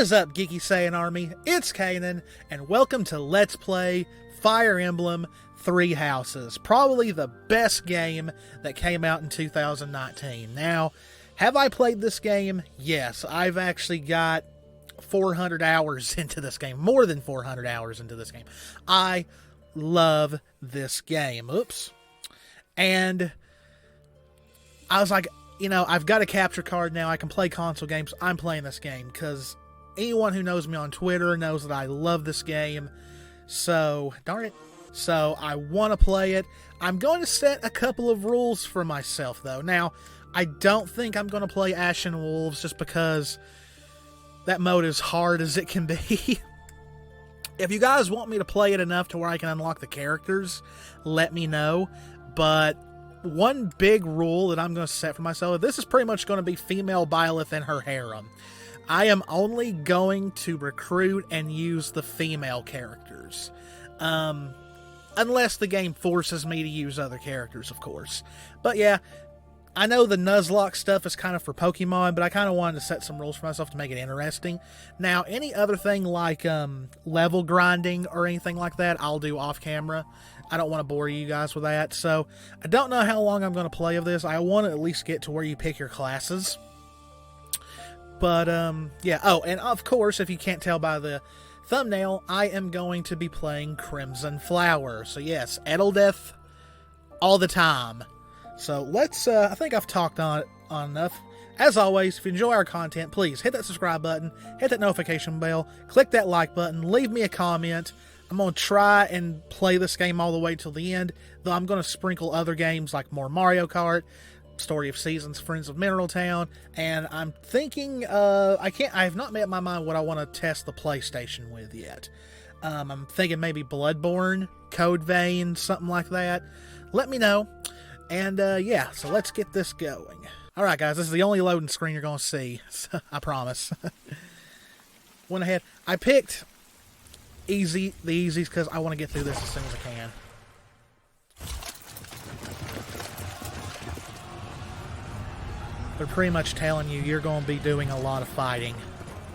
What is up, Geeky Saiyan Army? It's Cannan, and welcome to Let's Play Fire Emblem Three Houses. Probably the best game that came out in 2019. Now, have I played this game? Yes, I've actually got 400 hours into this game. More than 400 hours into this game. I love this game. Oops. And I was like, you know, I've got a capture card now. I can play console games. I'm playing this game because anyone who knows me on Twitter knows that I love this game. So, darn it. So, I want to play it. I'm going to set a couple of rules for myself, though. Now, I don't think I'm going to play Ashen Wolves just because that mode is hard as it can be. If you guys want me to play it enough to where I can unlock the characters, let me know. But one big rule that I'm going to set for myself, this is pretty much going to be female Edeleth and her harem. I am only going to recruit and use the female characters. Unless the game forces me to use other characters, of course. But yeah, I know the Nuzlocke stuff is kind of for Pokemon, but I kind of wanted to set some rules for myself to make it interesting. Now, any other thing like level grinding or anything like that, I'll do off camera. I don't want to bore you guys with that. So, I don't know how long I'm going to play of this. I want to at least get to where you pick your classes. But, yeah. Oh, and of course, if you can't tell by the thumbnail, I am going to be playing Crimson Flower. So, yes, Edeleth all the time. So, let's, I think I've talked on it enough. As always, if you enjoy our content, please hit that subscribe button, hit that notification bell, click that like button, leave me a comment. I'm going to try and play this game all the way till the end, though I'm going to sprinkle other games like more Mario Kart, Story of Seasons, Friends of Mineral Town, and I'm thinking, I have not made up my mind what I want to test the PlayStation with yet. I'm thinking maybe Bloodborne, Code Vein, something like that. Let me know. And, yeah, so let's get this going. Alright, guys, this is the only loading screen you're going to see. So, I promise. Went ahead. I picked the easies, because I want to get through this as soon as I can. They're pretty much telling you you're going to be doing a lot of fighting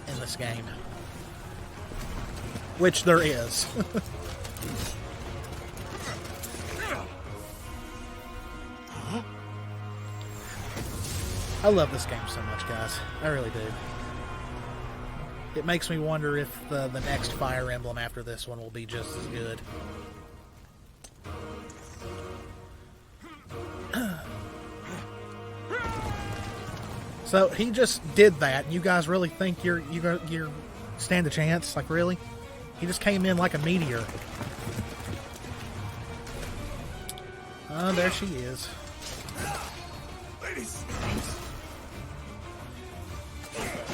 in this game. Which there is. I love this game so much, guys. I really do. It makes me wonder if the next Fire Emblem after this one will be just as good. So, he just did that. You guys really think you're stand a chance? Like, really? He just came in like a meteor. Oh, there she is.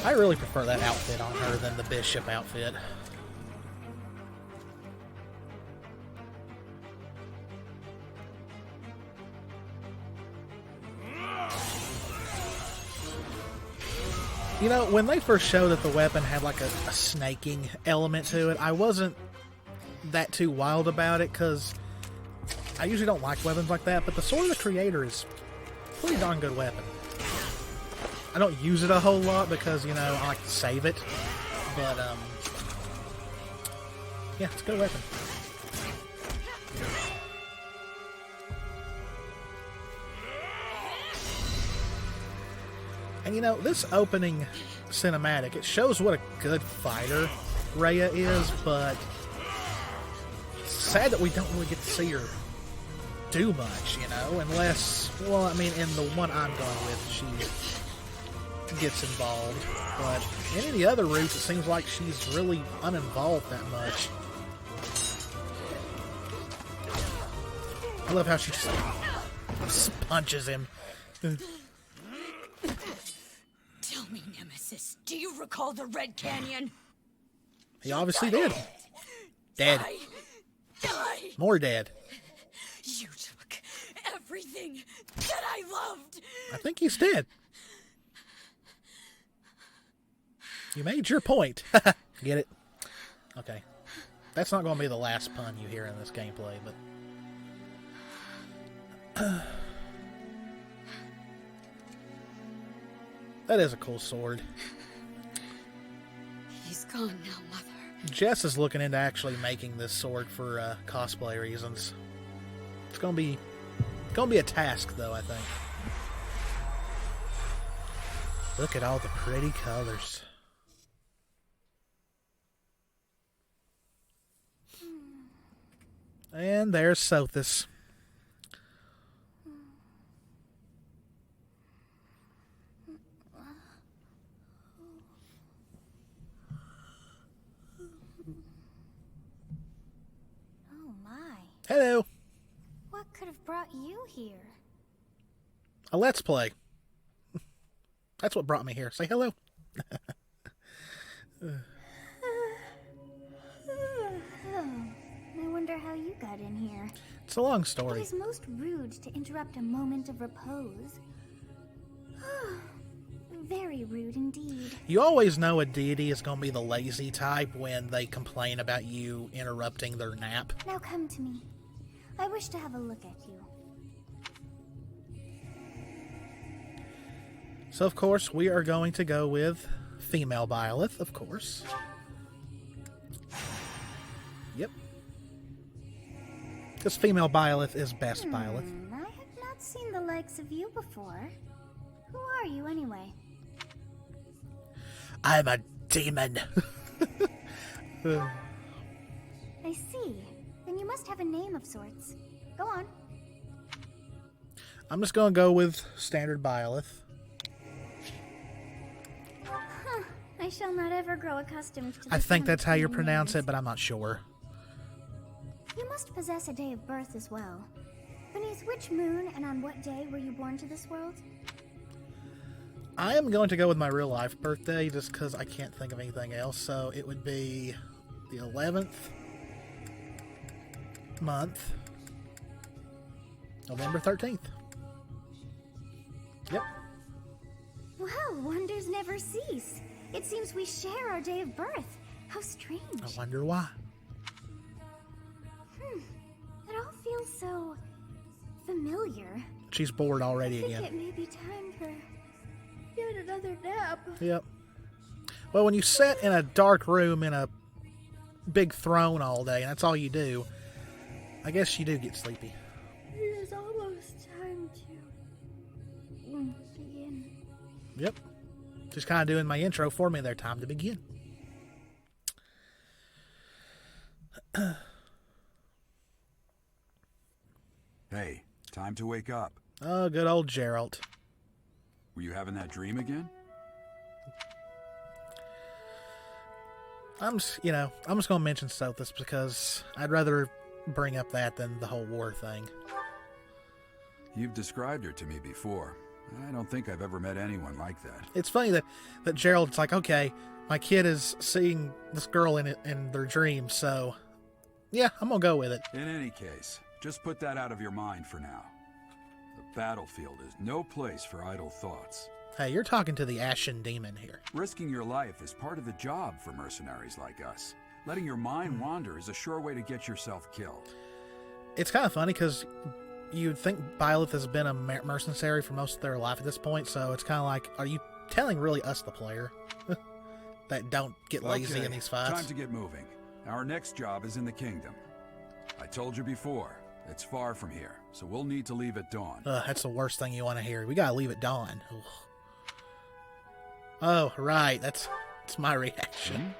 I really prefer that outfit on her than the Bishop outfit. You know, when they first showed that the weapon had like a snaking element to it, I wasn't that too wild about it, because I usually don't like weapons like that, but the Sword of the Creator is a pretty darn good weapon. I don't use it a whole lot because, you know, I like to save it. But, yeah, it's a good weapon. And, you know, this opening cinematic, it shows what a good fighter Rhea is, but it's sad that we don't really get to see her do much, you know, unless, well, I mean, in the one I'm going with, she gets involved, but in any of the other routes, it seems like she's really uninvolved that much. I love how she just punches him. Tell me, Nemesis, do you recall the Red Canyon? He obviously did. Dead. Die. More dead. You took everything that I loved. I think he's dead. You made your point. Get it? Okay. That's not going to be the last pun you hear in this gameplay, but... That is a cool sword. He's gone now, Mother. Jess is looking into actually making this sword for cosplay reasons. It's gonna be a task, though, I think. Look at all the pretty colors. And there's Sothis. Oh my. Hello. What could have brought you here? A Let's Play. That's what brought me here. Say hello. I wonder how you got in here. It's a long It story. is most rude to interrupt a moment of repose. Very rude indeed. You always know a deity is going to be the lazy type when they complain about you interrupting their nap. Now come to me. I wish to have a look at you. So, of course, we are going to go with female Byleth, of course. Yep. Because female Byleth is best Byleth. I have not seen the likes of you before. Who are you anyway? I'm a demon. I see. Then you must have a name of sorts. Go on. I'm just going to go with standard Byleth. I shall not ever grow accustomed to the I think that's how you sound of pronounce names. it, but I'm not sure. You must possess a day of birth as well. Beneath which moon and on what day were you born to this world? I am going to go with my real life birthday just because I can't think of anything else. So it would be the 11th month, November 13th. Yep. Well, wonders never cease. It seems we share our day of birth. How strange. I wonder why. It all feels so familiar. She's bored already I think again. it may be time for yet another nap. Yep. Well, when you sit in a dark room in a big throne all day, and that's all you do, I guess you do get sleepy. It is almost time to begin. Yep. Just kind of doing my intro for me there. Time to begin. Hey, time to wake up. Oh, good old Geralt. Were you having that dream again? I'm just going to mention Sothis because I'd rather bring up that than the whole war thing. You've described her to me before. I don't think I've ever met anyone like that. It's funny that Gerald's like, okay, my kid is seeing this girl in their dreams, so yeah, I'm going to go with it. In any case, just put that out of your mind for now. The battlefield is no place for idle thoughts. Hey, you're talking to the Ashen Demon here. Risking your life is part of the job for mercenaries like us. Letting your mind wander is a sure way to get yourself killed. It's kind of funny because you'd think Byleth has been a mercenary for most of their life at this point, so it's kind of like, are you telling really us, the player, that don't get lazy in these fights? Time to get moving. Our next job is in the kingdom. I told you before, it's far from here, so we'll need to leave at dawn. That's the worst thing you want to hear. We gotta leave at dawn. Ugh. Oh, right. That's my reaction.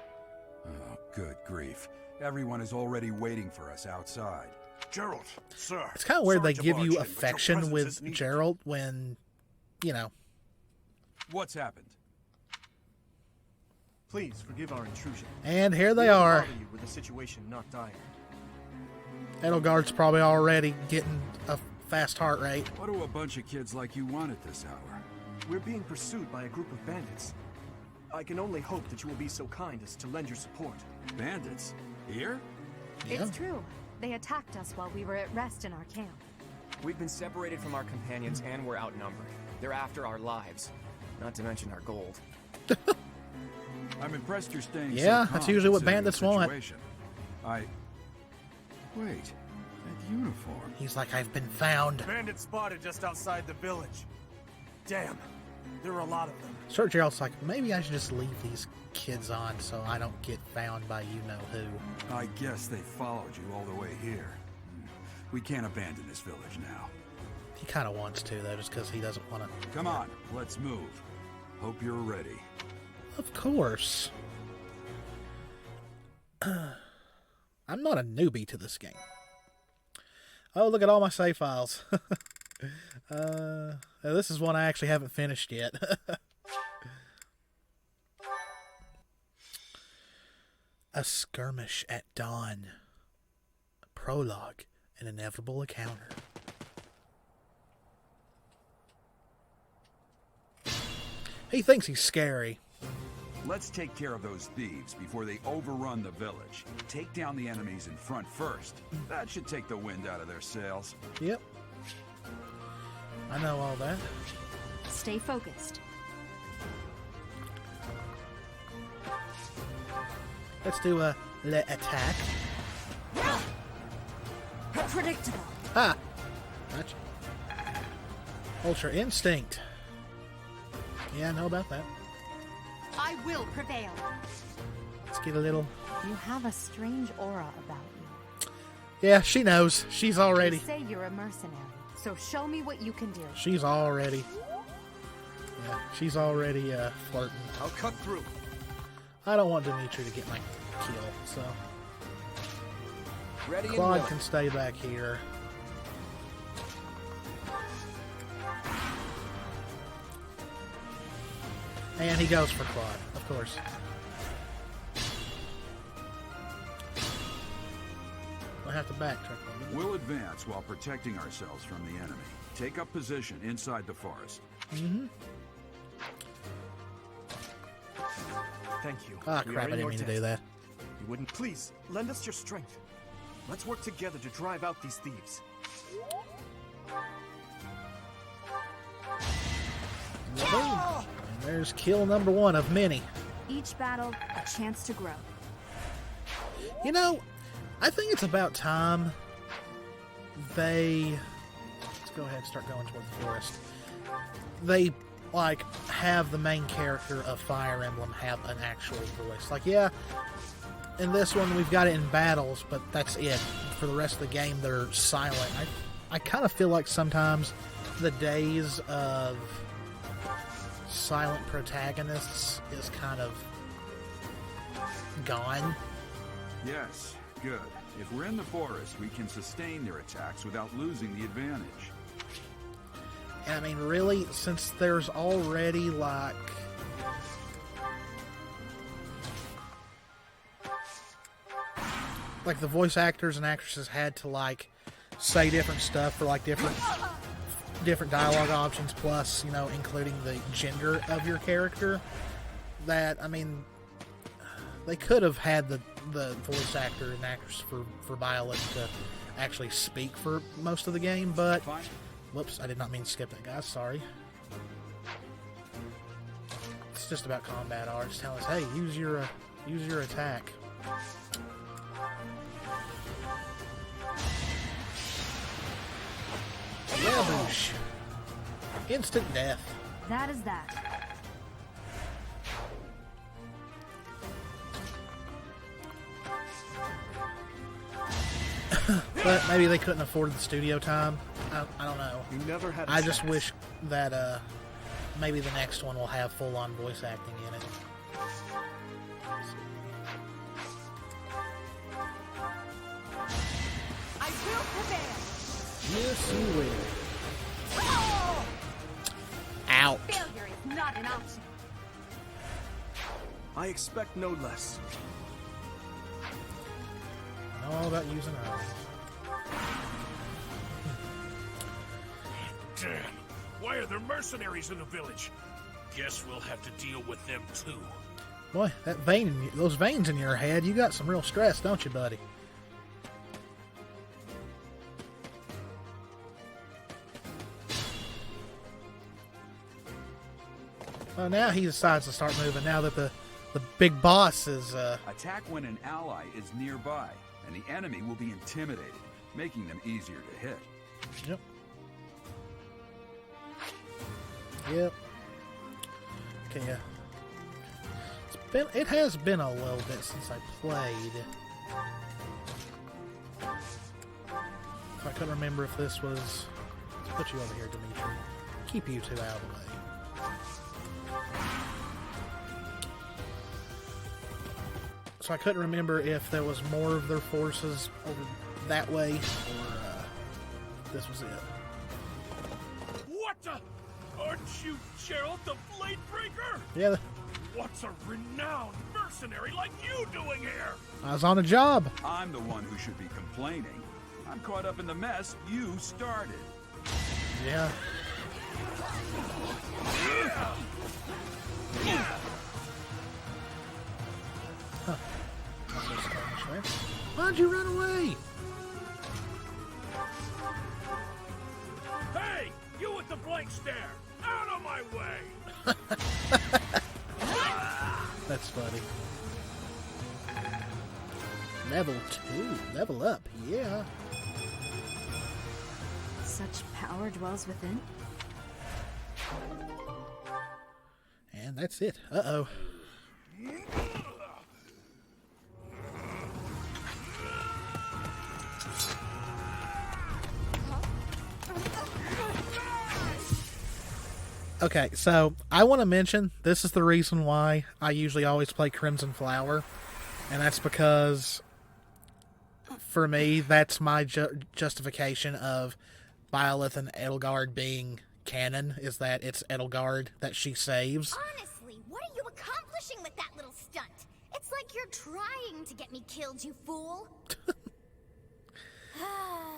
Oh, good grief. Everyone is already waiting for us outside. Gerald, sir. It's kind of weird they sorry to give barge you in, but your affection presence with is needed. Gerald when, What's happened? Please forgive our intrusion. and here they We won't are. bother you with the situation not dire. Edelgard's probably already getting a fast heart rate. What do a bunch of kids like you want at this hour? We're being pursued by a group of bandits. I can only hope that you will be so kind as to lend your support. Bandits? Here? Yeah. It's true. They attacked us while we were at rest in our camp. We've been separated from our companions and we're outnumbered. They're after our lives, not to mention our gold. I'm impressed you're staying Yeah, so that's calm usually what considering the bandits want. situation. Wait, that uniform. He's like, I've been found. Bandits spotted just outside the village. Damn. There are a lot of them. Sir Gerald's like, maybe I should just leave these kids on so I don't get found by you-know-who. I guess they followed you all the way here. We can't abandon this village now. He kind of wants to, though, just because he doesn't want to. Come on, let's move. Hope you're ready. Of course. I'm not a newbie to this game. Oh, look at all my save files. This is one I actually haven't finished yet. A skirmish at dawn. Prologue. An inevitable encounter. He thinks he's scary. Let's take care of those thieves before they overrun the village. Take down the enemies in front first. That should take the wind out of their sails. Yep. I know all that. Stay focused. Let's do a le attack. Predictable. Ha! Gotcha. Ultra Instinct. Yeah, I know about that. I will prevail. Let's get a little... You have a strange aura about you. Yeah, she knows. She's already... You say you're a mercenary, so show me what you can do. She's already... Yeah, she's already flirting. I'll cut through. I don't want Dimitri to get my kill, so... Ready and Claude willing. can stay back here. And he goes for Claude, of course. We'll have to backtrack a little bit. We'll advance while protecting ourselves from the enemy. Take up position inside the forest. Mm-hmm. Thank you. Ah, We crap, are I in didn't your mean to debt. do that. You wouldn't please lend us your strength. Let's work together to drive out these thieves. And there's kill number 1 of many. Each battle, a chance to grow. You know, I think it's about time they... Let's go ahead and start going toward the forest. They, like, have the main character of Fire Emblem have an actual voice. Like, yeah, in this one we've got it in battles, but that's it. For the rest of the game, they're silent. I kind of feel like sometimes the days of silent protagonists is kind of gone. Yes, good. If we're in the forest, we can sustain their attacks without losing the advantage. And I mean, really, since there's already, like... Like, the voice actors and actresses had to, like, say different stuff for, like, different dialogue options, plus, you know, including the gender of your character. That, I mean, they could have had the voice actor and actress for Violet to actually speak for most of the game, but... Fine. Whoops, I did not mean to skip that, guys. Sorry. It's just about combat art. It's telling us, hey, use your attack. Yeah, boosh. Instant death. That is that. But maybe they couldn't afford the studio time. I don't know. You never had a I just chance. wish that maybe the next one will have full-on voice acting in it. I will prevail. Yes, you will. Out. Failure is not an option. I expect no less. I know all about using arms. Damn. Why are there mercenaries in the village? Guess we'll have to deal with them too. Boy, that those veins in your head, you got some real stress, don't you, buddy? Well, now he decides to start moving, now that the big boss is... Attack when an ally is nearby, and the enemy will be intimidated, making them easier to hit. Yep. Yep. Okay, yeah. It has been a little bit since I played. So I couldn't remember if this was... Let's put you over here, Dimitri. Keep you two out of the way. So I couldn't remember if there was more of their forces over that way, or this was it. What the? Aren't you Gerald the Bladebreaker? Yeah, What's a renowned mercenary like you doing here? I was on a job. I'm the one who should be complaining. I'm caught up in the mess you started. Yeah. Huh. Why'd you run away? Hey, you with the blank stare! Out of my way! That's funny. Level 2. Level up. Yeah. Such power dwells within. And that's it. Uh-oh. Okay, so I want to mention this is the reason why I usually always play Crimson Flower, and that's because for me that's my justification of Edeleth and Edelgard being canon, is that it's Edelgard that she saves. Honestly, what are you accomplishing with that little stunt? It's like you're trying to get me killed, you fool.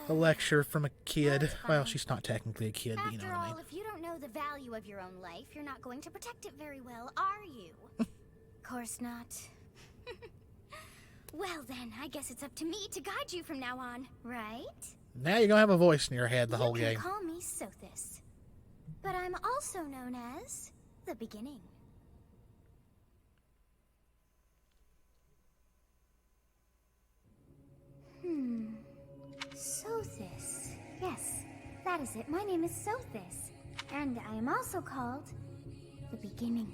A lecture from a kid. Well, she's not technically a kid, but you know After what I all, mean. if you don't know the value of your own life, you're not going to protect it very well, are you? Course not. Well then, I guess it's up to me to guide you from now on, right? Now you're gonna have a voice in your head the whole You can game. call me Sothis, but I'm also known as the Beginning. Sothis. Yes, that is it. My name is Sothis, and I am also called the Beginning.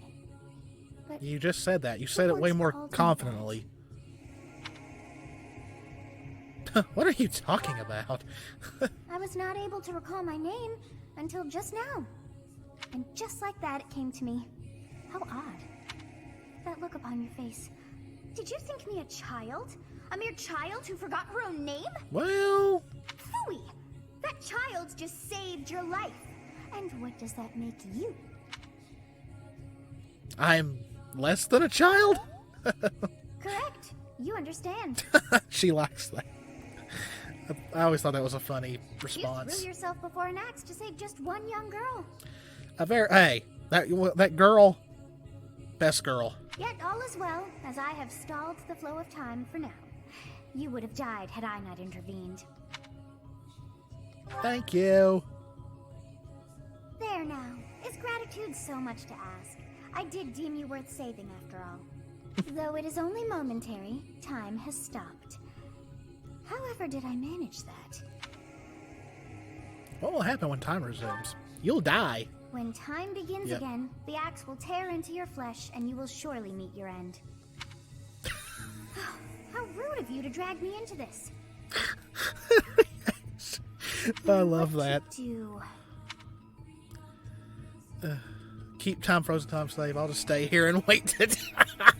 But You just said that. You said it way more confidently. What are you talking about? I was not able to recall my name until just now. And just like that, it came to me. How odd. That look upon your face. Did you think me a child? A mere child who forgot her own name? Well, Phooey! That child just saved your life. And what does that make you? I'm less than a child? Correct. You understand. She likes that. I always thought that was a funny You response. threw yourself before an axe to save just one young girl. Hey, that girl, best girl. Yet all is well, as I have stalled the flow of time for now. You would have died had I not intervened. Thank you. There now. Is gratitude so much to ask? I did deem you worth saving after all. Though it is only momentary, time has stopped. However did I manage that? What will happen when time resumes? You'll die. When time begins Yep. again, the axe will tear into your flesh and you will surely meet your end. How rude of you to drag me into this. I love that. Do. Keep time frozen, time slave. I'll just stay here and wait to die.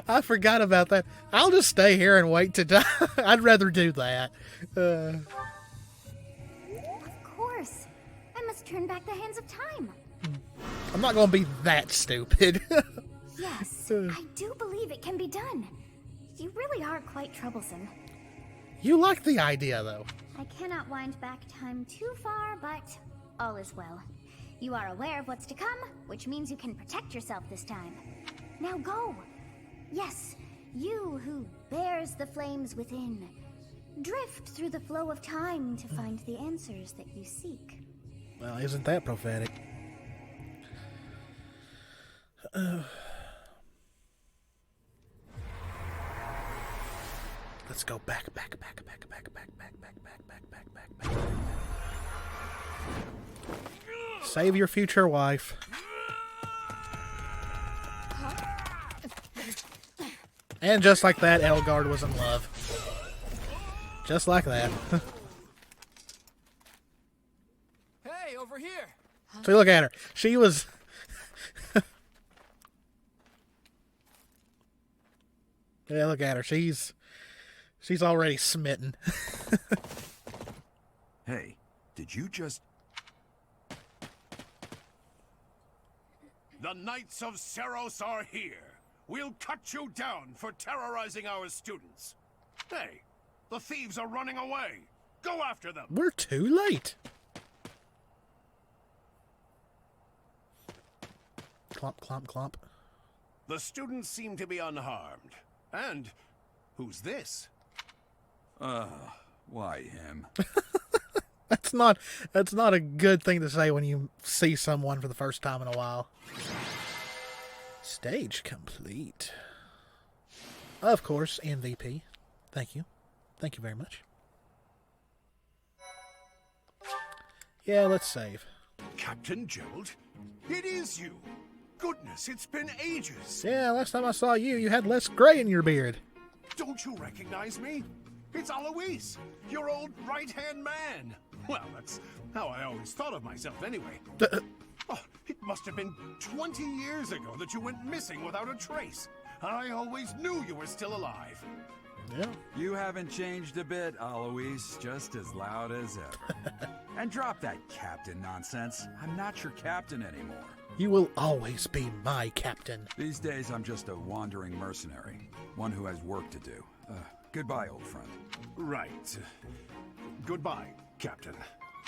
I forgot about that. I'll just stay here and wait to die. I'd rather do that. Of course. I must turn back the hands of time. I'm not going to be that stupid. Yes, I do believe it can be done. You really are quite troublesome. You like the idea, though. I cannot wind back time too far, but all is well. You are aware of what's to come, which means you can protect yourself this time. Now go. Yes, you who bears the flames within. Drift through the flow of time to find the answers that you seek. Well, isn't that prophetic? Let's go back. Save your future wife. And just like that, Edelgard was in love. Just like that. Hey, over here! So look at her. She was... Yeah, look at her. She's already smitten. Hey, did you just... The Knights of Seros are here. We'll cut you down for terrorizing our students. Hey, the thieves are running away. Go after them. We're too late. Clomp, clomp, clomp. The students seem to be unharmed. And who's this? Why him? That's not a good thing to say when you see someone for the first time in a while. Stage complete. Of course, MVP. Thank you. Thank you very much. Yeah, let's save. Captain Gerald? It is you. Goodness, it's been ages. Yeah, last time I saw you, you had less gray in your beard. Don't you recognize me? It's Alois, your old right-hand man. Well, that's how I always thought of myself anyway. Oh, it must have been 20 years ago that you went missing without a trace. I always knew you were still alive. Yeah. You haven't changed a bit, Alois. Just as loud as ever. And drop that captain nonsense. I'm not your captain anymore. You will always be my captain. These days, I'm just a wandering mercenary. One who has work to do. Goodbye, old friend. Right. Goodbye, Captain.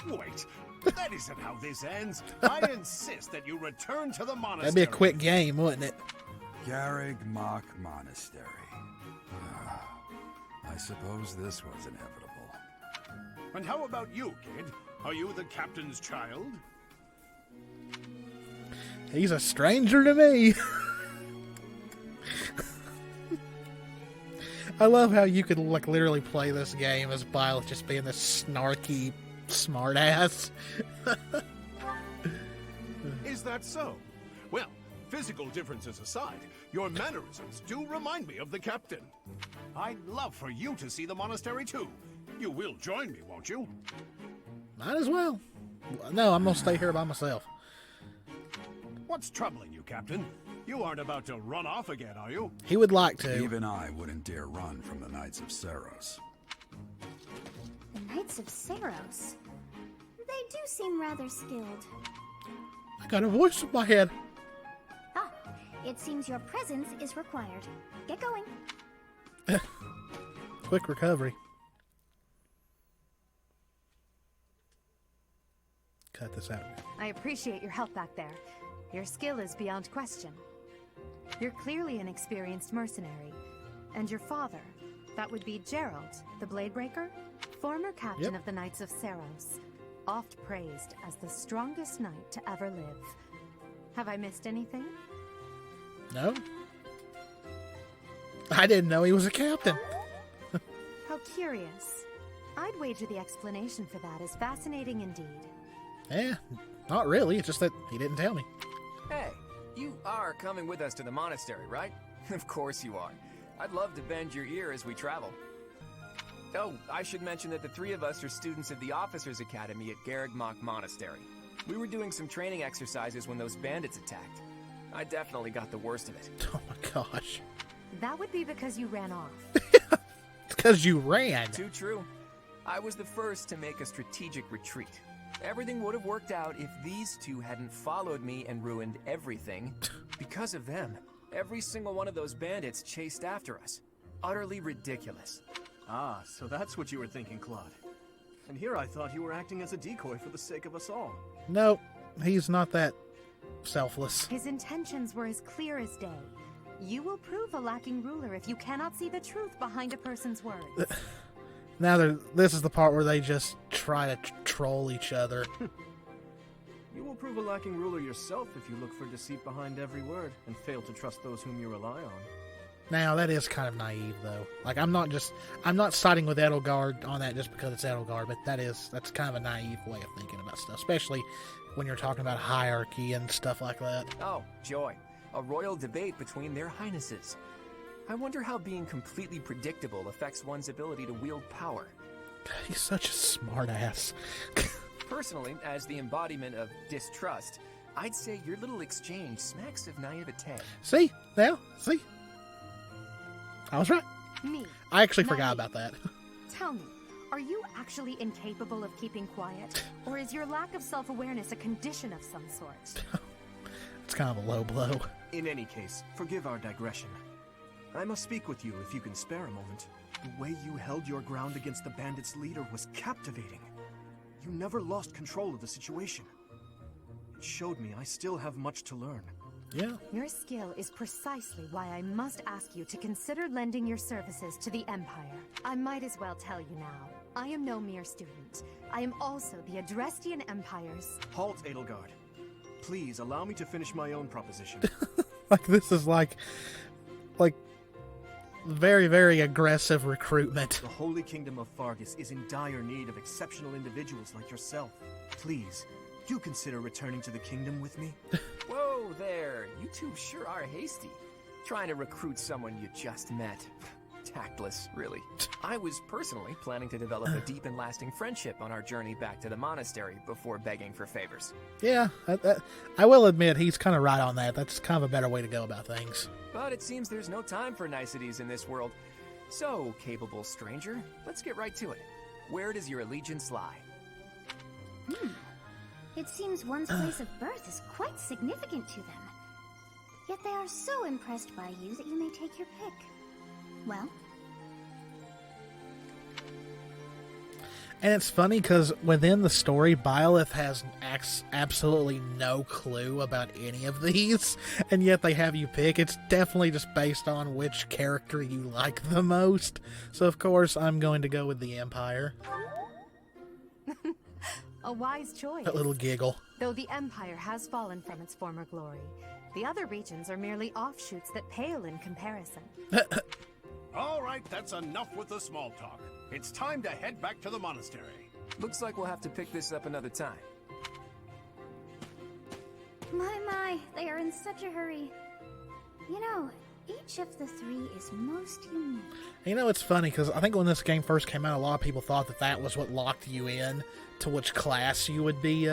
Wait, that isn't how this ends. I insist that you return to the monastery. That'd be a quick game, wouldn't it? Garrig Mach Monastery. I suppose this was inevitable. And how about you, kid? Are you the captain's child? He's a stranger to me. I love how you could like literally play this game as Byleth just being this snarky smartass. Is that so? Well, physical differences aside, your mannerisms do remind me of the captain. I'd love for you to see the monastery too. You will join me, won't you? Might as well. No, I'm gonna stay here by myself. What's troubling you, Captain? You aren't about to run off again, are you? He would like to. Even I wouldn't dare run from the Knights of Seros. The Knights of Seros? They do seem rather skilled. I got a voice in my head. Ah, it seems your presence is required. Get going. Quick recovery. Cut this out. I appreciate your help back there. Your skill is beyond question. You're clearly an experienced mercenary. And your father, that would be Gerald, the Bladebreaker, former captain of the Knights of Seros, oft praised as the strongest knight to ever live. Have I missed anything? No. I didn't know he was a captain. How curious. I'd wager the explanation for that is fascinating indeed. Eh, not really. It's just that he didn't tell me. Hey, you are coming with us to the monastery, right? Of course you are. I'd love to bend your ear as we travel. Oh, I should mention that the three of us are students of the Officers Academy at Garrig Mach Monastery. We were doing some training exercises when those bandits attacked. I definitely got the worst of it. Oh my gosh. That would be because you ran off. It's because you ran. Too true. I was the first to make a strategic retreat. Everything would have worked out if these two hadn't followed me and ruined everything. Because of them, every single one of those bandits chased after us. Utterly ridiculous. Ah, so that's what you were thinking, Claude. And here I thought you were acting as a decoy for the sake of us all. No, he's not that selfless. His intentions were as clear as day. You will prove a lacking ruler if you cannot see the truth behind a person's words. Now, this is the part where they just try to troll each other. You will prove a lacking ruler yourself if you look for deceit behind every word and fail to trust those whom you rely on. Now, that is kind of naive, though. Like, I'm not siding with Edelgard on that just because it's Edelgard, but that's kind of a naive way of thinking about stuff, especially when you're talking about hierarchy and stuff like that. Oh, joy. A royal debate between their highnesses. I wonder how being completely predictable affects one's ability to wield power. He's such a smartass. Personally, as the embodiment of distrust, I'd say your little exchange smacks of naivete. See? Now? See? I was right. Me. I actually forgot about that. Tell me, are you actually incapable of keeping quiet? Or is your lack of self-awareness a condition of some sort? It's kind of a low blow. In any case, forgive our digression. I must speak with you if you can spare a moment. The way you held your ground against the bandits' leader was captivating. You never lost control of the situation. It showed me I still have much to learn. Yeah. Your skill is precisely why I must ask you to consider lending your services to the Empire. I might as well tell you now. I am no mere student. I am also the Adrestian Empire's... Halt, Edelgard. Please allow me to finish my own proposition. Like, this is like very, very aggressive recruitment. The Holy Kingdom of Fargus is in dire need of exceptional individuals like yourself. Please, you consider returning to the kingdom with me? Whoa there, you two sure are hasty. Trying to recruit someone you just met. Tactless, really. I was personally planning to develop a deep and lasting friendship on our journey back to the monastery before begging for favors. Yeah, I will admit he's kind of right on that. That's kind of a better way to go about things. But it seems there's no time for niceties in this world. So, capable stranger, let's get right to it. Where does your allegiance lie? It seems one's place of birth is quite significant to them. Yet they are so impressed by you that you may take your pick. Well? And it's funny because within the story, Edeleth has absolutely no clue about any of these, and yet they have you pick. It's definitely just based on which character you like the most. So, of course, I'm going to go with the Empire. A wise choice. That little giggle. Though the Empire has fallen from its former glory, the other regions are merely offshoots that pale in comparison. All right, that's enough with the small talk. It's time to head back to the monastery. Looks like we'll have to pick this up another time. My, they are in such a hurry. You know, each of the three is most unique. You know, it's funny because I think when this game first came out, a lot of people thought that that was what locked you in to which class you would be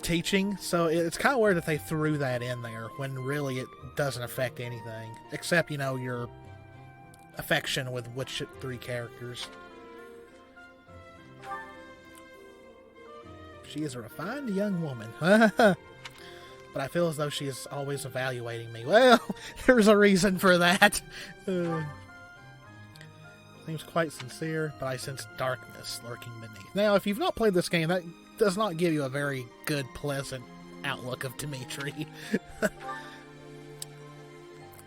teaching. So it's kind of weird that they threw that in there when really it doesn't affect anything except, you know, your affection with which three characters. She is a refined young woman. But I feel as though she is always evaluating me. Well, there's a reason for that. Seems quite sincere, but I sense darkness lurking beneath. Now, if you've not played this game, that does not give you a very good, pleasant outlook of Dimitri.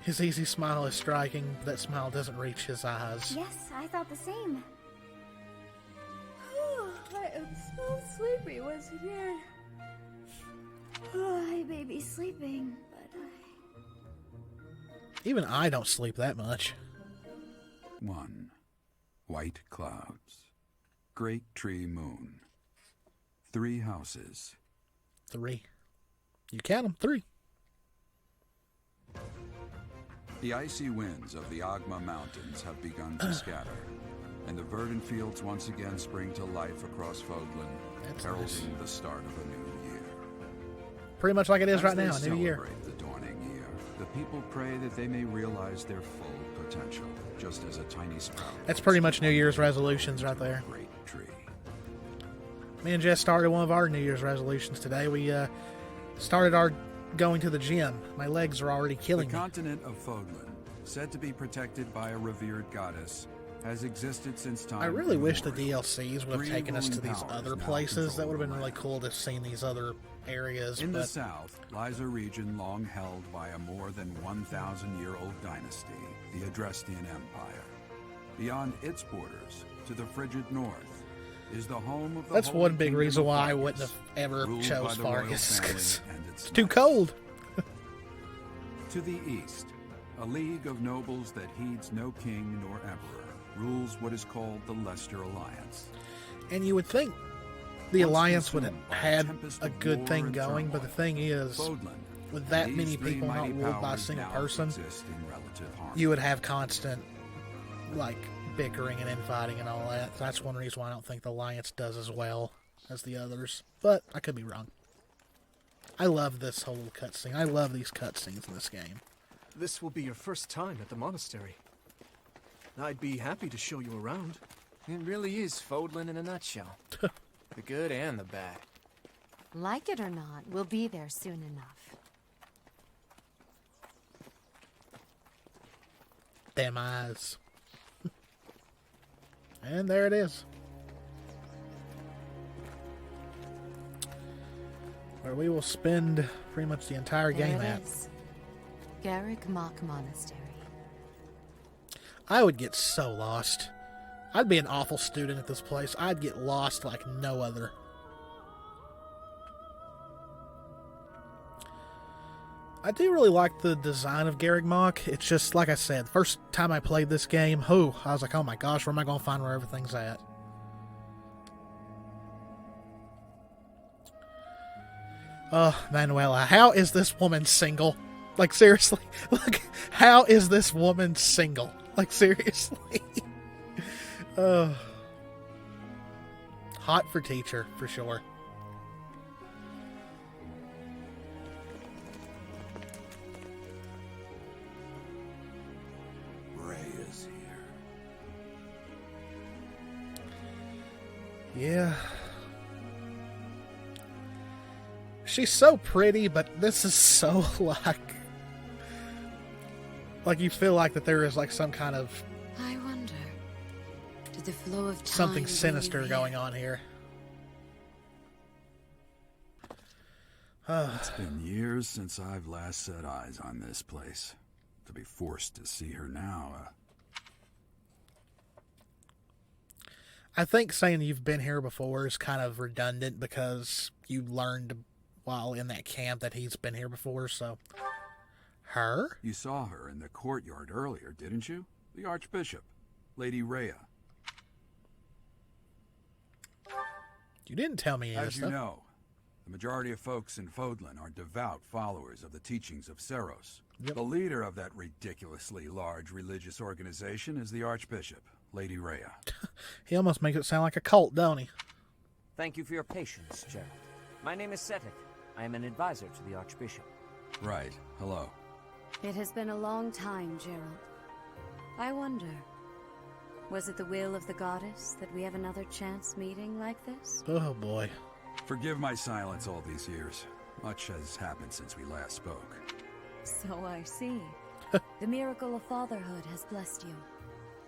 His easy smile is striking, but that smile doesn't reach his eyes. Yes, I thought the same. I am so sleepy once again. I may be sleeping, but Even I don't sleep that much. 1. White clouds. Great tree moon. 3 houses. 3. You count them, 3. The icy winds of the Agma Mountains have begun to scatter, and the verdant fields once again spring to life across Fodlan, heralding the start of a new year. Pretty much like it is right now, As a they new year. celebrate the dawning year, the people pray that they may realize their full potential, just as a tiny sprout. That's pretty much New Year's resolutions right there. Great tree. Me and Jess started one of our New Year's resolutions today. We started our going to the gym. My legs are already killing The me. continent of Fodlan, said to be protected by a revered goddess, has existed since time I really wish the immemorial. DLCs would have 3 taken us to ruling these powers other now places. That would have been control really the cool to see these other areas. In but the south lies a region long held by a more than 1,000-year-old dynasty, the Adrestian Empire. Beyond its borders, to the frigid north, is the home of the that's Holy one big Kingdom reason of why I Fargus, wouldn't have ever ruled chose by the royal Fargus. family 'Cause and its it's too knights. cold. To the east, a league of nobles that heeds no king nor emperor rules what is called the Leicester Alliance. And you would think the Once Alliance would have consumed by a had tempest a of good war thing and going, but the turmoil, thing is, Fodlan with that These many three people not mighty ruled by a powers single now person, exist in relative harmony. you would have constant, like, bickering and infighting and all that. That's one reason why I don't think the Alliance does as well as the others. But I could be wrong. I love this whole little cutscene. I love these cutscenes in this game. This will be your first time at the monastery. I'd be happy to show you around. It really is Fodlan in a nutshell. The good and the bad. Like it or not, we'll be there soon enough. Damn eyes. And there it is. Where we will spend pretty much the entire game There at. it is. Garrick Mock Monastery. I would get so lost. I'd be an awful student at this place. I'd get lost like no other. I do really like the design of Garrick Mock. It's just, like I said, first time I played this game, I was like, oh my gosh, where am I going to find where everything's at? Oh, Manuela, how is this woman single? Like, seriously. Like, how is this woman single? Like, seriously. Hot for teacher, for sure. Ray is here. Yeah. She's so pretty, but this is so, like you feel like that there is, like, some kind of I wonder, did the flow of time something sinister bring going on here. It's been years since I've last set eyes on this place. To be forced to see her now, I think saying you've been here before is kind of redundant because you learned while in that camp that he's been here before, so... Her? You saw her in the courtyard earlier, didn't you? The Archbishop, Lady Rhea. You didn't tell me any of As this you stuff. know, the majority of folks in Fodlan are devout followers of the teachings of Seros. Yep. The leader of that ridiculously large religious organization is the Archbishop, Lady Rhea. He almost makes it sound like a cult, don't he? Thank you for your patience, Gerald. My name is Setek. I am an advisor to the Archbishop. Right. Hello. It has been a long time, Gerald. I wonder, was it the will of the goddess that we have another chance meeting like this? Oh, boy. Forgive my silence all these years. Much has happened since we last spoke. So I see. The miracle of fatherhood has blessed you.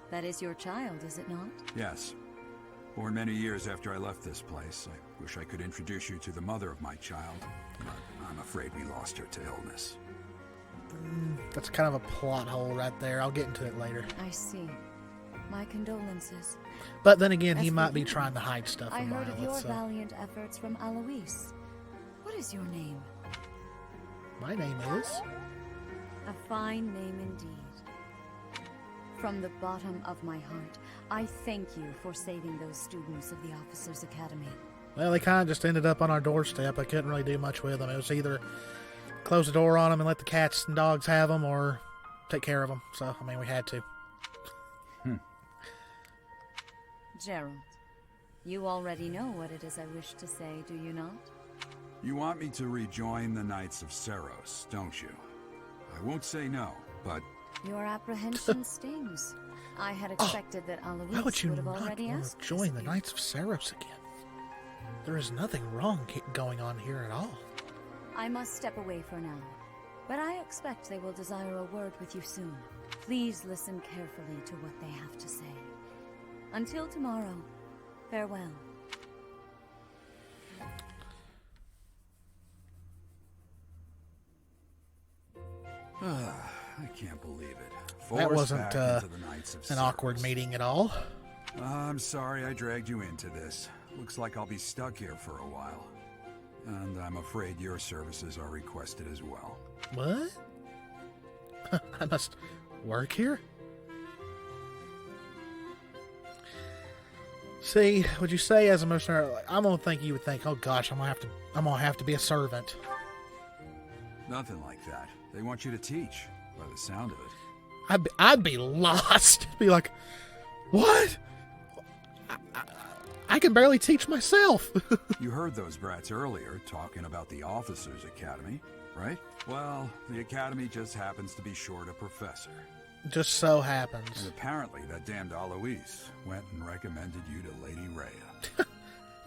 That is your child, is it not? Yes. Born many years after I left this place, I wish I could introduce you to the mother of my child, but I'm afraid we lost her to illness. That's kind of a plot hole right there. I'll get into it later. I see. My condolences. But then again, he As for might be you, trying to hide stuff I from heard of Violet, your so... valiant efforts from Alois. What is your name? My name is... A fine name indeed. From the bottom of my heart, I thank you for saving those students of the Officers' Academy. Well, they kind of just ended up on our doorstep. I couldn't really do much with them. It was either close the door on them and let the cats and dogs have them, or take care of them. So, I mean, we had to. Gerald, you already know what it is I wish to say, do you not? You want me to rejoin the Knights of Seros, don't you? I won't say no, but... Your apprehension stings. I had expected that Why Alois would you would have not already want asked. to join the Knights of Seros again? There is nothing wrong going on here at all. I must step away for now, but I expect they will desire a word with you soon. Please listen carefully to what they have to say. Until tomorrow, farewell. I can't believe it. That Forced wasn't back into the Knights of an awkward Seros. meeting at all. I'm sorry I dragged you into this. Looks like I'll be stuck here for a while. And I'm afraid your services are requested as well. What? I must work here? See, would you say as a mercenary, I'm gonna think you would think, oh gosh, I'm gonna have to be a servant. Nothing like that. They want you to teach, by the sound of it. I'd be lost. Be like, what? I can barely teach myself. You heard those brats earlier talking about the Officers' Academy, right? Well, the Academy just happens to be short a professor. Just so happens. And apparently that damned Alois went and recommended you to Lady Rhea.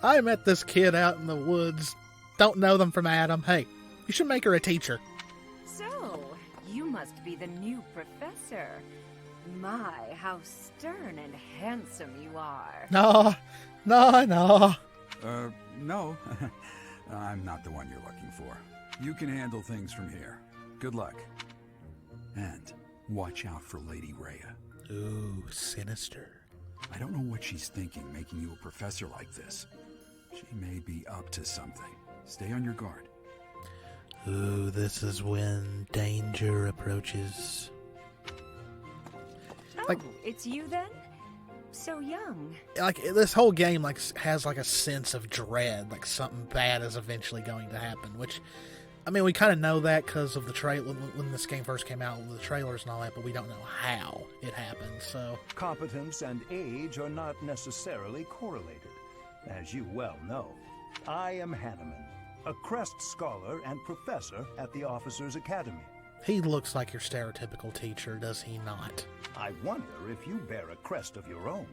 I met this kid out in the woods. Don't know them from Adam. Hey, you should make her a teacher. So, you must be the new professor. My, how stern and handsome you are. No. No. I'm not the one you're looking for. You can handle things from here. Good luck. And watch out for Lady Rhea. Ooh, sinister. I don't know what she's thinking making you a professor like this. She may be up to something. Stay on your guard. Ooh, this is when danger approaches. Oh, it's you then? So young. Like, this whole game has a sense of dread, like something bad is eventually going to happen, which, I mean, we kind of know that because of the trailer, when this game first came out, with the trailers and all that, but we don't know how it happened, so... Competence and age are not necessarily correlated. As you well know, I am Hanneman, a Crest Scholar and Professor at the Officers' Academy. He looks like your stereotypical teacher, does he not? I wonder if you bear a crest of your own.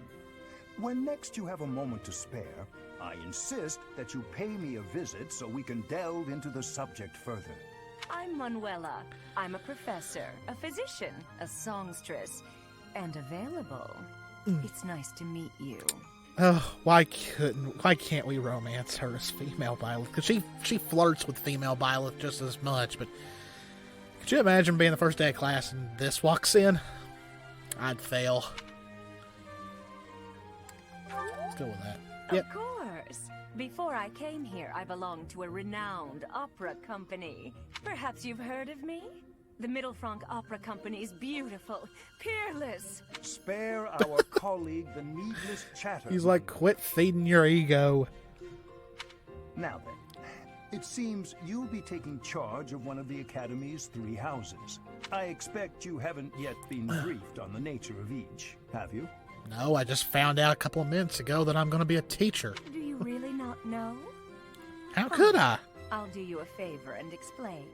When next you have a moment to spare, I insist that you pay me a visit so we can delve into the subject further. I'm Manuela. I'm a professor, a physician, a songstress, and available. It's nice to meet you. Oh, why can't we romance her as female Byleth? Because she flirts with female Byleth just as much, but could you imagine being the first day of class and this walks in? I'd fail. Let's go with that. Yep. Of course. Before I came here, I belonged to a renowned opera company. Perhaps you've heard of me? The Mittelfranc Opera Company is beautiful, peerless. Spare our colleague the needless chatter. He's like, quit feeding your ego. Now then, it seems you'll be taking charge of one of the Academy's 3 houses. I expect you haven't yet been briefed on the nature of each, have you? No, I just found out a couple of minutes ago that I'm going to be a teacher. Do you really not know? How could I? I'll do you a favor and explain.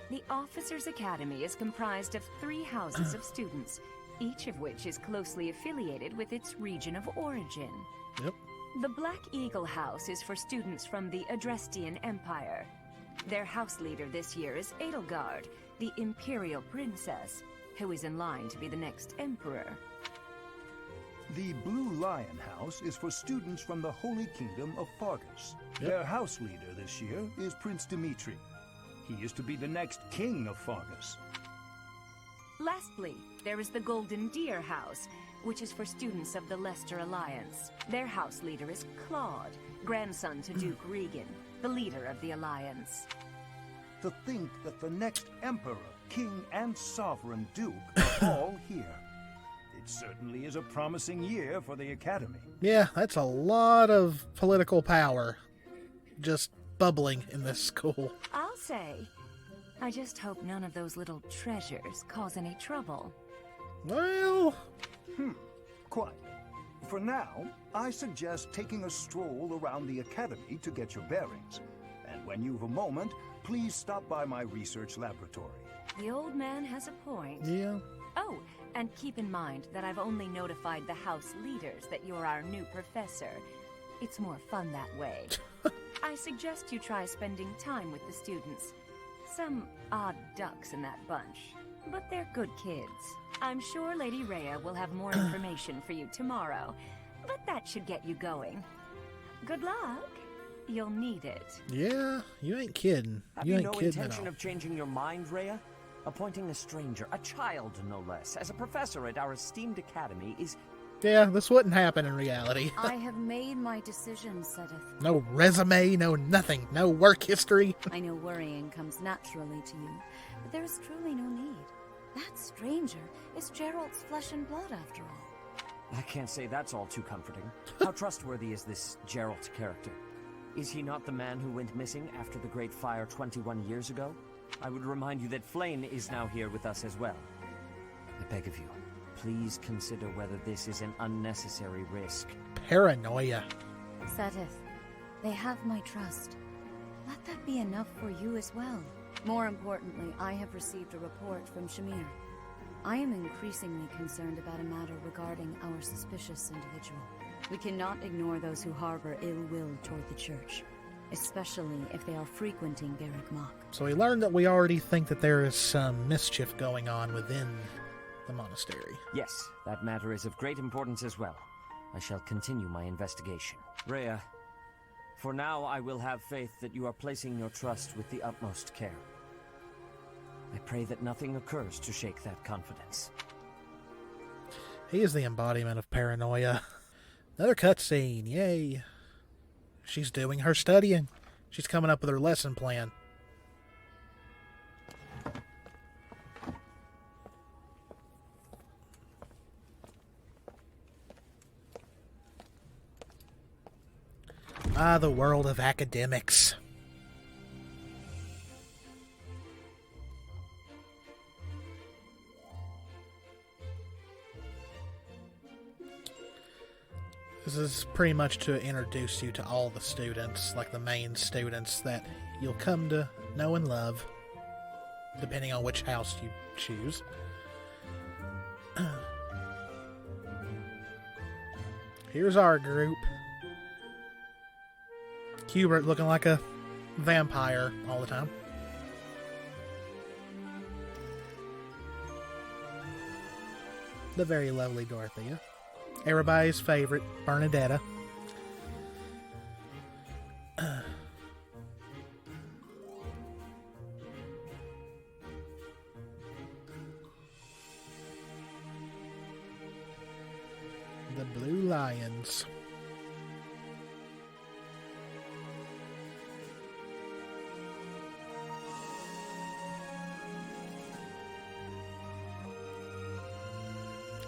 The Officers' Academy is comprised of 3 houses of students, each of which is closely affiliated with its region of origin. Yep. The Black Eagle House is for students from the Adrestian Empire. Their house leader this year is Edelgard, the Imperial Princess, who is in line to be the next Emperor. The Blue Lion House is for students from the Holy Kingdom of Fargus. Their house leader this year is Prince Dimitri. He is to be the next king of Fargus. Lastly, there is the Golden Deer House, which is for students of the Leicester Alliance. Their house leader is Claude, grandson to Duke Regan, the leader of the Alliance. To think that the next Emperor, King, and Sovereign Duke are all here. It certainly is a promising year for the Academy. Yeah, that's a lot of political power just bubbling in this school. I'll say. I just hope none of those little treasures cause any trouble. Well... Quite. For now, I suggest taking a stroll around the Academy to get your bearings. And when you've a moment, please stop by my research laboratory. The old man has a point. Yeah. Oh, and keep in mind that I've only notified the house leaders that you're our new professor. It's more fun that way. I suggest you try spending time with the students. Some odd ducks in that bunch, but they're good kids. I'm sure Lady Rhea will have more information for you tomorrow, but that should get you going. Good luck. You'll need it. Yeah, you ain't kidding. Have You you ain't no kidding at intention all. of changing your mind, Rhea? Appointing a stranger, a child no less, as a professor at our esteemed academy is... Yeah, this wouldn't happen in reality. I have made my decision, Edeleth. No resume, no nothing, no work history. I know worrying comes naturally to you, but there is truly no need. That stranger is Gerald's flesh and blood, after all. I can't say that's all too comforting. How trustworthy is this Gerald character? Is he not the man who went missing after the Great Fire 21 years ago? I would remind you that Flame is now here with us as well. I beg of you, please consider whether this is an unnecessary risk. Paranoia. Seteth, they have my trust. Let that be enough for you as well. More importantly, I have received a report from Shamir. I am increasingly concerned about a matter regarding our suspicious individual. We cannot ignore those who harbor ill will toward the church, especially if they are frequenting Garrick Mach. So we learned that we already think that there is some mischief going on within the monastery. Yes, that matter is of great importance as well. I shall continue my investigation. Rhea, for now I will have faith that you are placing your trust with the utmost care. I pray that nothing occurs to shake that confidence. He is the embodiment of paranoia. Another cutscene, yay. She's doing her studying. She's coming up with her lesson plan. Ah, the world of academics. This is pretty much to introduce you to all the students, like the main students that you'll come to know and love, depending on which house you choose. Here's our group. Hubert looking like a vampire all the time. The very lovely Dorothea. Everybody's favorite, Bernadetta. The Blue Lions.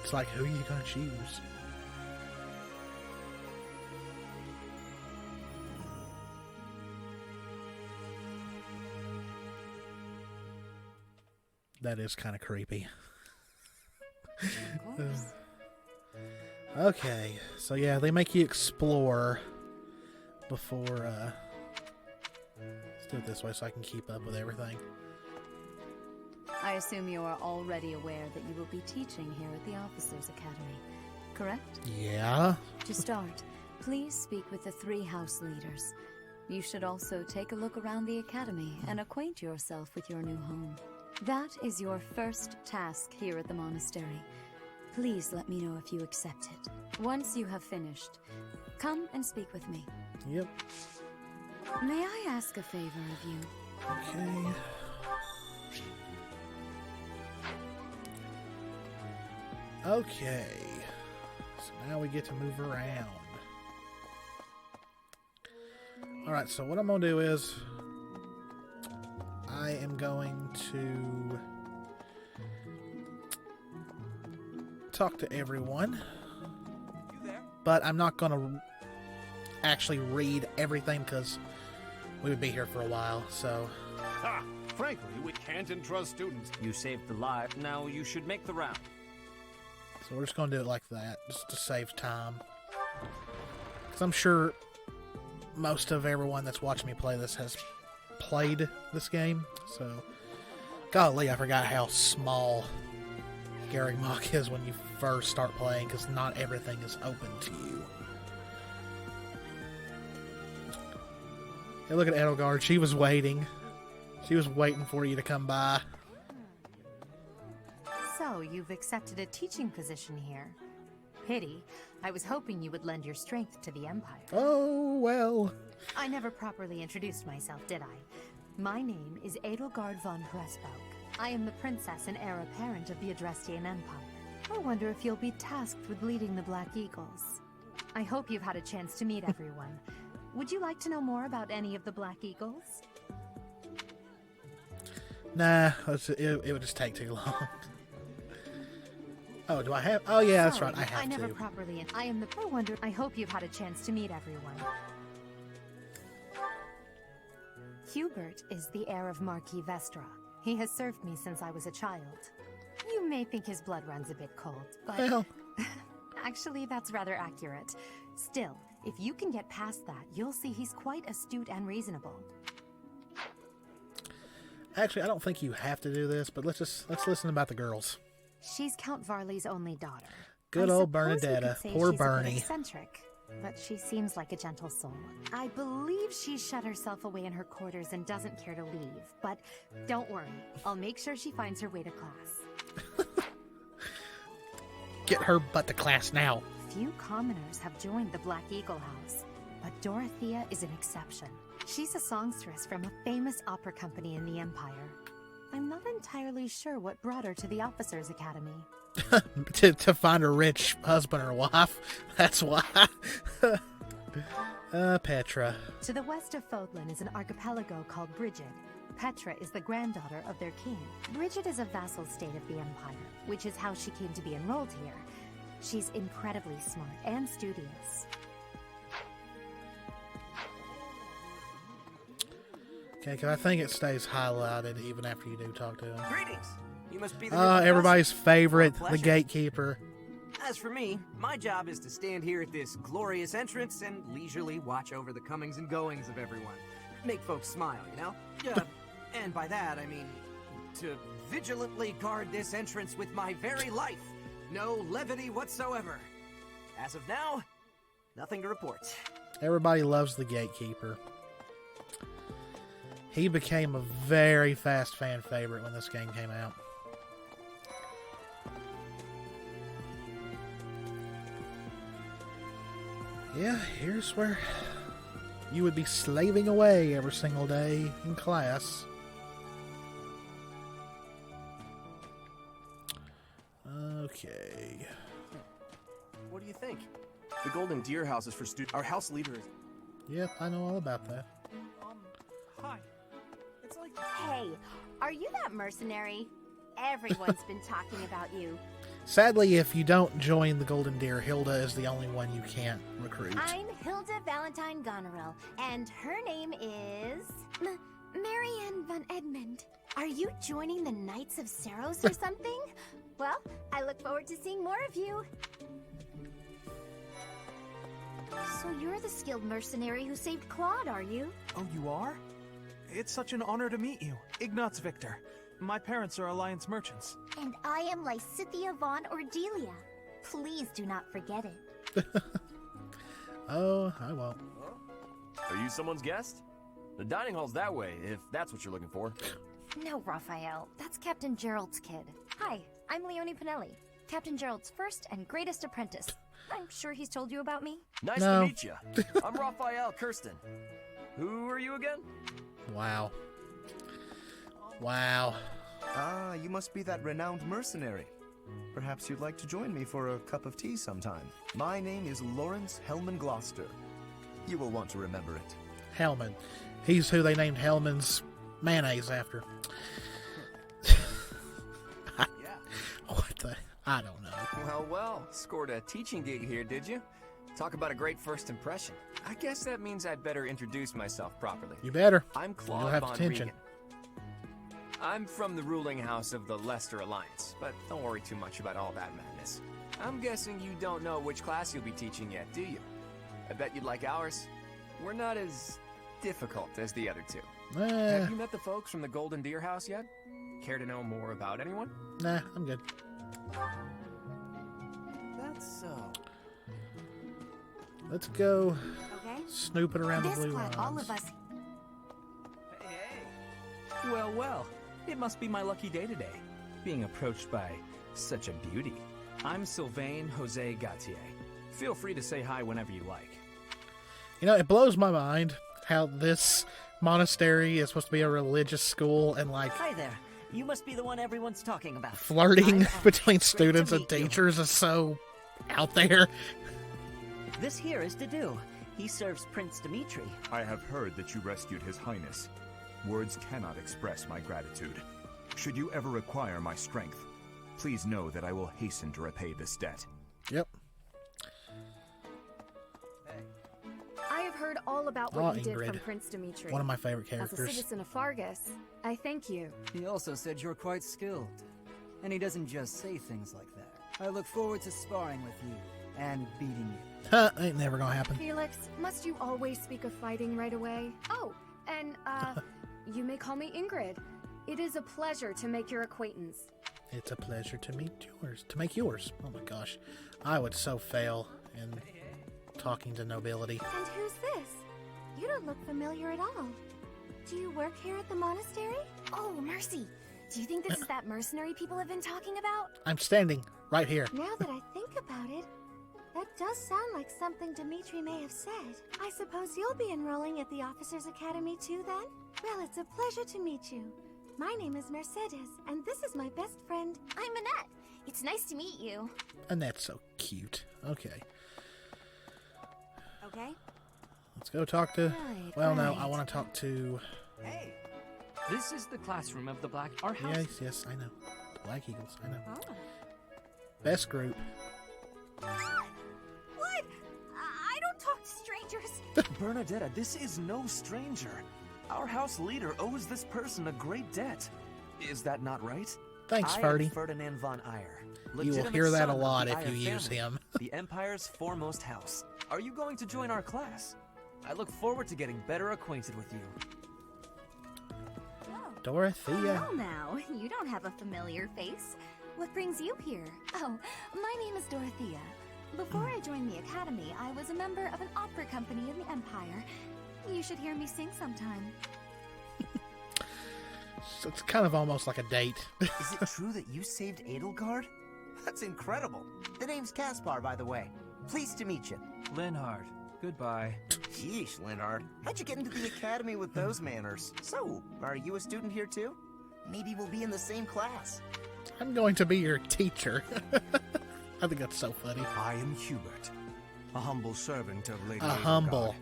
It's like, who are you gonna choose? That is kind of creepy. Okay, so yeah, they make you explore before, let's do it this way so I can keep up with everything. I assume you are already aware that you will be teaching here at the Officers' Academy, correct? Yeah. To start, please speak with the 3 house leaders. You should also take a look around the academy and acquaint yourself with your new home. That is your first task here at the monastery. Please let me know if you accept it. Once you have finished, come and speak with me. Yep. May I ask a favor of you? Okay. Okay. So now we get to move around. Alright, so what I'm going to do is I am going to talk to everyone, but I'm not going to actually read everything because we would be here for a while, so... Ha! Frankly, we can't entrust students. You saved the life, now you should make the round. So we're just going to do it like that, just to save time. Because I'm sure most of everyone that's watching me play this has played this game, so... Golly, I forgot how small Garrick Mach is when you first start playing, because not everything is open to you. Hey, look at Edelgard, she was waiting. She was waiting for you to come by. So, you've accepted a teaching position here. Pity. I was hoping you would lend your strength to the Empire. Oh, well. I never properly introduced myself, did I? My name is Edelgard von Pressbauk. I am the princess and heir apparent of the Adrestian Empire. I wonder if you'll be tasked with leading the Black Eagles. I hope you've had a chance to meet everyone. Would you like to know more about any of the Black Eagles? Nah, it would just take too long. Oh, do I have? Oh, yeah, that's right. I have I never to. properly. I am the. I wonder. I hope you've had a chance to meet everyone. Hubert is the heir of Marquis Vestra. He has served me since I was a child. You may think his blood runs a bit cold, but Well, actually that's rather accurate. Still, if you can get past that, you'll see he's quite astute and reasonable. actually, I don't think you have to do this, but let's listen about the girls. She's Count Varley's only daughter. Good I old suppose you Bernadetta. could say Poor she's a bit Bernie. eccentric, but she seems like a gentle soul. I believe she's shut herself away in her quarters and doesn't care to leave. But don't worry, I'll make sure she finds her way to class. Get her butt to class now. Few commoners have joined the Black Eagle House, but Dorothea is an exception. She's a songstress from a famous opera company in the Empire. I'm not entirely sure what brought her to the Officers' Academy. to find a rich husband or wife. That's why. Petra. To the west of Fodlan is an archipelago called Brigid. Petra is the granddaughter of their king. Brigid is a vassal state of the Empire, which is how she came to be enrolled here. She's incredibly smart and studious. Okay, because I think it stays highlighted even after you do talk to him. Greetings. You must be the new Everybody's professor. favorite, Well, the pleasure. gatekeeper. As for me, my job is to stand here at this glorious entrance and leisurely watch over the comings and goings of everyone. Make folks smile, you know? And by that, I mean to vigilantly guard this entrance with my very life. No levity whatsoever. As of now, nothing to report. Everybody loves the gatekeeper. He became a very fast fan favorite when this game came out. Yeah, here's where you would be slaving away every single day in class. Okay. What do you think? The Golden Deer House is for students. Our house leader is... Yep, I know all about that. Hi. It's like... Hey, are you that mercenary? Everyone's been talking about you. Sadly, if you don't join the Golden Deer, Hilda is the only one you can't recruit. I'm Hilda Valentine Goneril, and her name is... Marianne von Edmund. Are you joining the Knights of Saros or something? Well, I look forward to seeing more of you. So you're the skilled mercenary who saved Claude, are you? Oh, you are? It's such an honor to meet you. Ignatz Victor. My parents are Alliance merchants. And I am Lysithea von Ordelia. Please do not forget it. Oh, I won't. Are you someone's guest? The dining hall's that way, if that's what you're looking for. No, Raphael. That's Captain Gerald's kid. Hi, I'm Leonie Pinelli, Captain Gerald's first and greatest apprentice. I'm sure he's told you about me. Nice No. to meet you. I'm Raphael Kirsten. Who are you again? Wow. Wow. Ah, you must be that renowned mercenary. Perhaps you'd like to join me for a cup of tea sometime. My name is Lawrence Hellman Gloucester. You will want to remember it. Hellman. He's who they named Hellman's mayonnaise after. What the? I don't know. Well, scored a teaching gig here, did you? Talk about a great first impression. I guess that means I'd better introduce myself properly. You better. I'm You'll Claude have von detention. Regan. I'm from the ruling house of the Leicester Alliance, but don't worry too much about all that madness. I'm guessing you don't know which class you'll be teaching yet, do you? I bet you'd like ours. We're not as difficult as the other two. Have you met the folks from the Golden Deer House yet? Care to know more about anyone? Nah, I'm good. That's so. Let's go Okay. snooping around the This blue glad all lines. of us. Well, well. It must be my lucky day today, being approached by such a beauty. I'm Sylvain Jose Gautier. Feel free to say hi whenever you like. You know, it blows my mind how this monastery is supposed to be a religious school and like Hi there. You must be the one everyone's talking about. flirting between Great to students and meet you. teachers is so out there. This here is Dedu. He serves Prince Dimitri. I have heard that you rescued His Highness. Words cannot express my gratitude. Should you ever require my strength, please know that I will hasten to repay this debt. Yep. I have heard all all about what you did from Prince Dimitri. One of my favorite characters. As a citizen of Fargus, I thank you. He also said you're quite skilled. And he doesn't just say things like that. I look forward to sparring with you and beating you. Huh, ain't never gonna happen. Felix, must you always speak of fighting right away? Oh, and, you may call me Ingrid. It is a pleasure to make your acquaintance. It's a pleasure to make yours. Oh my gosh. I would so fail in talking to nobility. And who's this? You don't look familiar at all. Do you work here at the monastery? Oh, Mercy. Do you think this is that mercenary people have been talking about? I'm standing right here. Now that I think about it, that does sound like something Dimitri may have said. I suppose you'll be enrolling at the Officers' Academy too, then? Well, it's a pleasure to meet you. My name is Mercedes, and this is my best friend. I'm Annette. It's nice to meet you. Annette's so cute. Okay. Okay. Let's go talk to... Right, no, I want to talk to... Hey! This is the classroom of the Black Art House. Yes, I know. The Black Eagles, I know. Oh. Best group. What? I don't talk to strangers. Bernadetta, this is no stranger. Our house leader owes this person a great debt. Is that not right? Thanks, Ferdy. Ferdinand von Eyre. You will hear that a lot if you use him. The Empire's foremost house. Are you going to join our class? I look forward to getting better acquainted with you. Dorothea. Well now, you don't have a familiar face. What brings you here? Oh, my name is Dorothea. Before I joined the Academy, I was a member of an opera company in the Empire. You should hear me sing sometime. So it's kind of almost like a date. Is it true that you saved Edelgard? That's incredible. The name's Caspar, by the way. Pleased to meet you. Linhard, goodbye. Sheesh, Linhard. How'd you get into the academy with those manners? So, are you a student here too? Maybe we'll be in the same class. I'm going to be your teacher. I think that's so funny. I am Hubert, a humble servant of Lady Edelgard. Humble.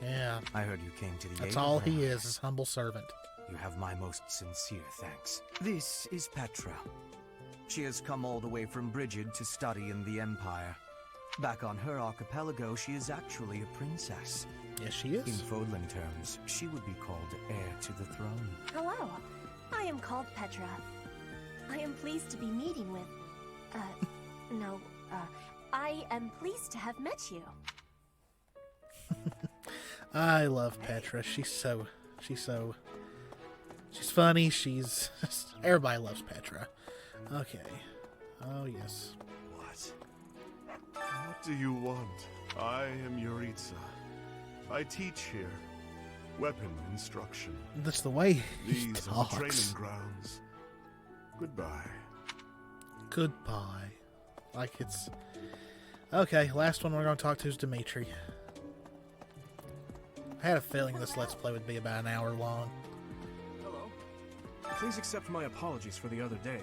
Yeah. I heard you came to the That's all he is humble servant. You have my most sincere thanks. This is Petra. She has come all the way from Brigid to study in the Empire. Back on her archipelago, she is actually a princess. Yes, she is. In Fodlan terms, she would be called heir to the throne. Hello, I am called Petra. I am pleased to be meeting with... I am pleased to have met you. I love Petra. She's funny. Everybody loves Petra. Okay. Oh, yes. What do you want? I am Yuritsa. I teach here. Weapon instruction. That's the way he These talks. are the training grounds. Goodbye. Goodbye. Like it's... Okay, last one we're going to talk to is Dimitri. I had a feeling this Let's Play would be about an hour long. Hello. Please accept my apologies for the other day.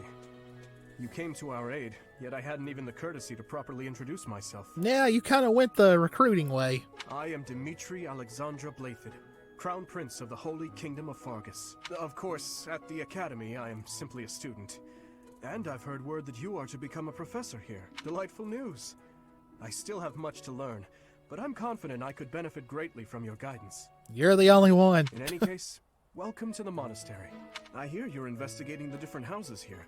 You came to our aid, yet I hadn't even the courtesy to properly introduce myself. Yeah, you kind of went the recruiting way. I am Dimitri Alexandra Blathid, Crown Prince of the Holy Kingdom of Fargus. Of course, at the Academy, I am simply a student. And I've heard word that you are to become a professor here. Delightful news. I still have much to learn, but I'm confident I could benefit greatly from your guidance. You're the only one. In any case, welcome to the monastery. I hear you're investigating the different houses here.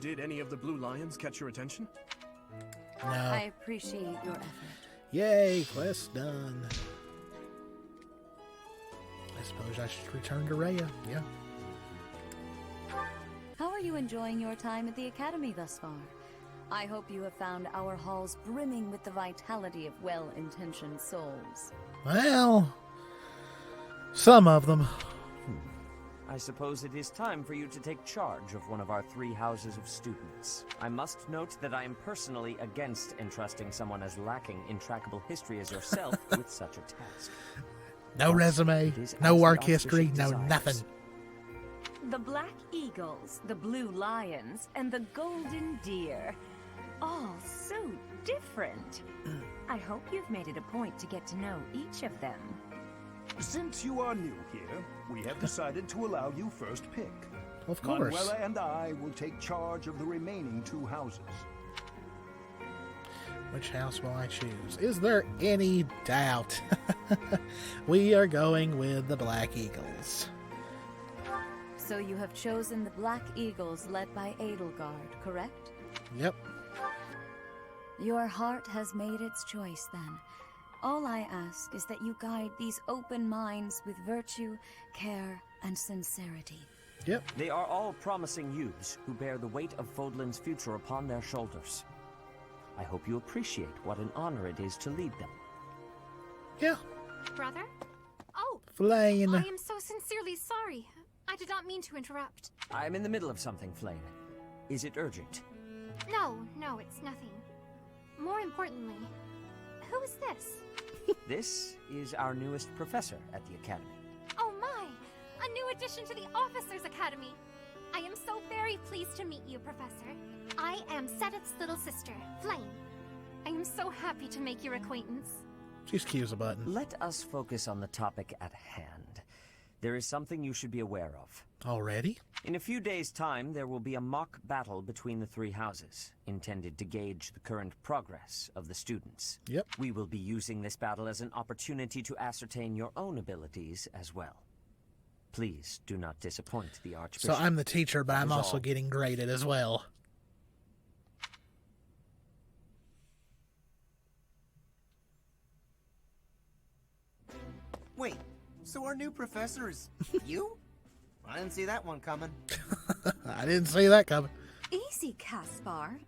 Did any of the Blue Lions catch your attention? No. I appreciate your effort. Yay, quest done. I suppose I should return to Rhea. Yeah. How are you enjoying your time at the Academy thus far? I hope you have found our halls brimming with the vitality of well-intentioned souls. Well, some of them. I suppose it is time for you to take charge of one of our 3 houses of students. I must note that I am personally against entrusting someone as lacking in trackable history as yourself with such a task. No resume, no work history, no nothing. The Black Eagles, the Blue Lions, and the Golden Deer. All so different. I hope you've made it a point to get to know each of them. Since you are new here, we have decided to allow you first pick. Of course. Manuela and I will take charge of the remaining 2 houses. Which house will I choose? Is there any doubt? We are going with the Black Eagles. So you have chosen the Black Eagles led by Edelgard, correct? Yep. Your heart has made its choice then. All I ask is that you guide these open minds with virtue, care, and sincerity. Yep. They are all promising youths who bear the weight of Fodlan's future upon their shoulders. I hope you appreciate what an honor it is to lead them. Yeah. Brother? Oh! Flame. I am so sincerely sorry. I did not mean to interrupt. I'm in the middle of something, Flame. Is it urgent? No, it's nothing. More importantly, who is this? This is our newest professor at the Academy. Oh my! A new addition to the Officers' Academy! I am so very pleased to meet you, Professor. I am Sedith's little sister, Flame. I am so happy to make your acquaintance. She's cute as a button. Let us focus on the topic at hand. There is something you should be aware of. Already? In a few days' time, there will be a mock battle between the three houses, intended to gauge the current progress of the students. Yep. We will be using this battle as an opportunity to ascertain your own abilities as well. Please do not disappoint the Archbishop. So I'm the teacher, but I'm also all. getting graded as well. Wait, so our new professor is you? I didn't see that one coming. I didn't see that coming. Easy, Caspar.